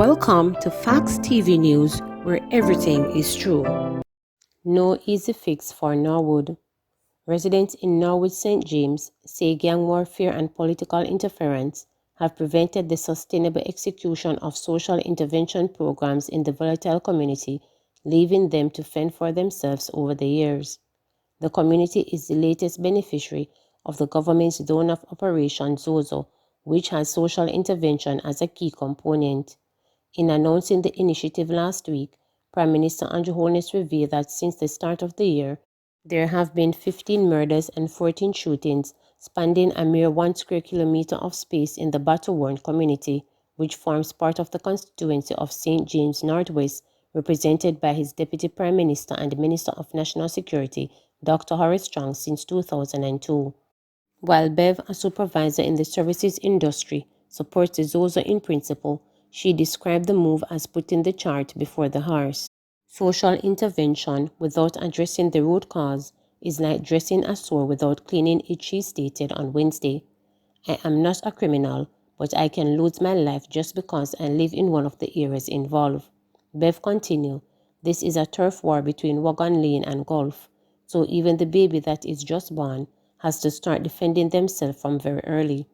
Welcome to Facts TV News, where everything is true. No easy fix for Norwood. Residents in Norwood St. James say gang warfare and political interference have prevented the sustainable execution of social intervention programs in the volatile community, leaving them to fend for themselves over the years. The community is the latest beneficiary of the government's zone of operation ZOSO, which has social intervention as a key component. In announcing the initiative last week, Prime Minister Andrew Holness revealed that since the start of the year, there have been 15 murders and 14 shootings spanning a mere 1 square kilometer of space in the battle-worn community, which forms part of the constituency of St. James Northwest, represented by his Deputy Prime Minister and Minister of National Security, Dr. Horace Strong, since 2002. While Bev, a supervisor in the services industry, supports the ZOSO in principle, she described the move as putting the cart before the horse. Social intervention without addressing the root cause is like dressing a sore without cleaning it, she stated on Wednesday. I am not a criminal, but I can lose my life just because I live in one of the areas involved. Bev continued, this is a turf war between Wagon Lane and Golf, so even the baby that is just born has to start defending themselves from very early.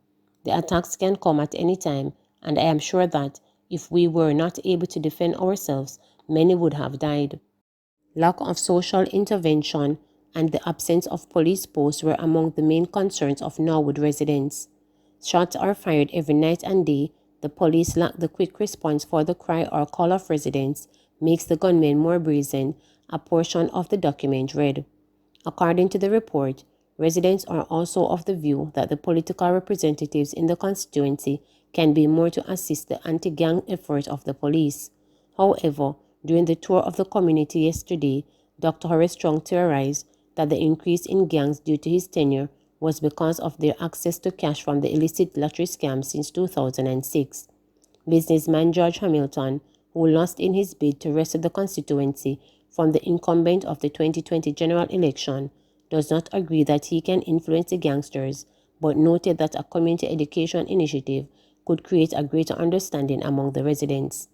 The attacks can come at any time, and I am sure that if we were not able to defend ourselves, many would have died. Lack of social intervention and the absence of police posts were among the main concerns of Norwood residents. Shots are fired every night and day. The police lack the quick response for the cry or call of residents, makes the gunmen more brazen, a portion of the document read. According to the report, residents are also of the view that the political representatives in the constituency can be more to assist the anti-gang effort of the police. However, during the tour of the community yesterday, Dr. Horace Strong theorized that the increase in gangs due to his tenure was because of their access to cash from the illicit lottery scam since 2006. Businessman George Hamilton, who lost in his bid to wrest the constituency from the incumbent of the 2020 general election, does not agree that he can influence the gangsters, but noted that a community education initiative could create a greater understanding among the residents.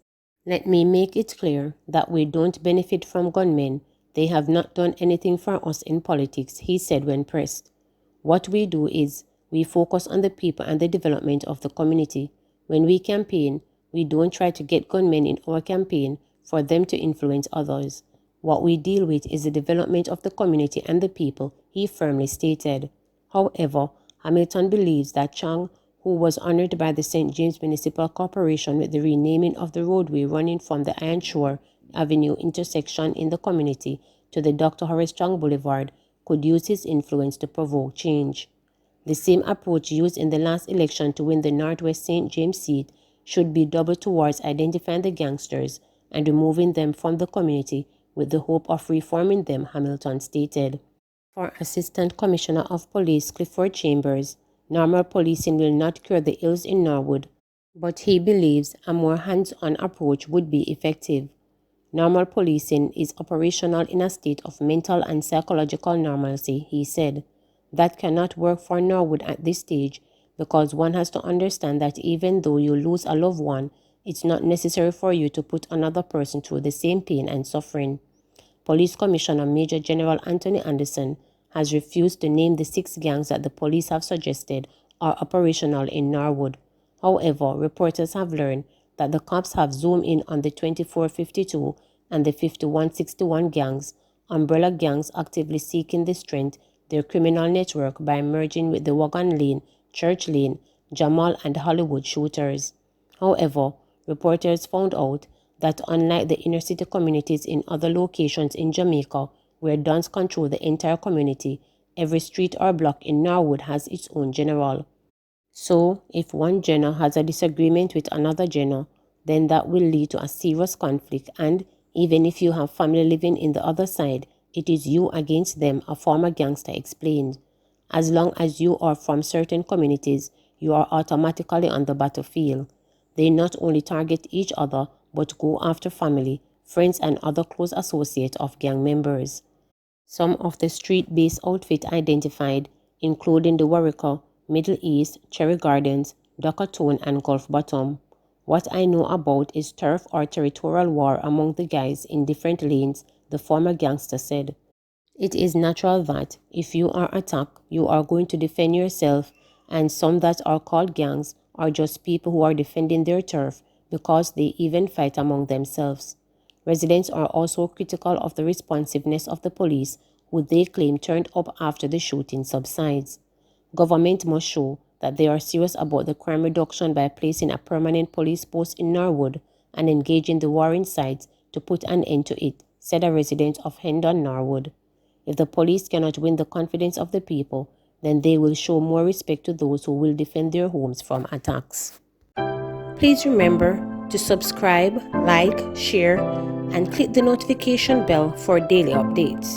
Let me make it clear that we don't benefit from gunmen. They have not done anything for us in politics, he said when pressed. What we do is we focus on the people and the development of the community. When we campaign, we don't try to get gunmen in our campaign for them to influence others. What we deal with is the development of the community and the people, he firmly stated. However, Hamilton believes that Chang, who was honored by the St. James Municipal Corporation with the renaming of the roadway running from the Iron Shore Avenue intersection in the community to the Dr. Horace Strong Boulevard, could use his influence to provoke change. The same approach used in the last election to win the Northwest St. James seat should be doubled towards identifying the gangsters and removing them from the community with the hope of reforming them, Hamilton stated. For Assistant Commissioner of Police Clifford Chambers, normal policing will not cure the ills in Norwood, but he believes a more hands-on approach would be effective. Normal policing is operational in a state of mental and psychological normalcy, he said. That cannot work for Norwood at this stage because one has to understand that even though you lose a loved one, it's not necessary for you to put another person through the same pain and suffering. Police Commissioner Major General Anthony Anderson has refused to name the 6 gangs that the police have suggested are operational in Norwood. However, reporters have learned that the cops have zoomed in on the 2452 and the 5161 gangs, umbrella gangs actively seeking to strengthen their criminal network by merging with the Wagon Lane, Church Lane, Jamal and Hollywood shooters. However, reporters found out that unlike the inner city communities in other locations in Jamaica, where Dons control the entire community, every street or block in Norwood has its own general. So, if one general has a disagreement with another general, then that will lead to a serious conflict, and even if you have family living in the other side, it is you against them, a former gangster explained. As long as you are from certain communities, you are automatically on the battlefield. They not only target each other, but go after family, friends and other close associates of gang members. Some of the street-based outfits identified, including the Warwicker, Middle East, Cherry Gardens, Dockertone and Gulf Bottom. What I know about is turf or territorial war among the guys in different lanes, the former gangster said. It is natural that, if you are attacked, you are going to defend yourself, and some that are called gangs are just people who are defending their turf because they even fight among themselves. Residents are also critical of the responsiveness of the police, who they claim turned up after the shooting subsides. Government must show that they are serious about the crime reduction by placing a permanent police post in Norwood and engaging the warring sides to put an end to it, said a resident of Hendon, Norwood. If the police cannot win the confidence of the people, then they will show more respect to those who will defend their homes from attacks. Please remember to subscribe, like, share, and click the notification bell for daily updates.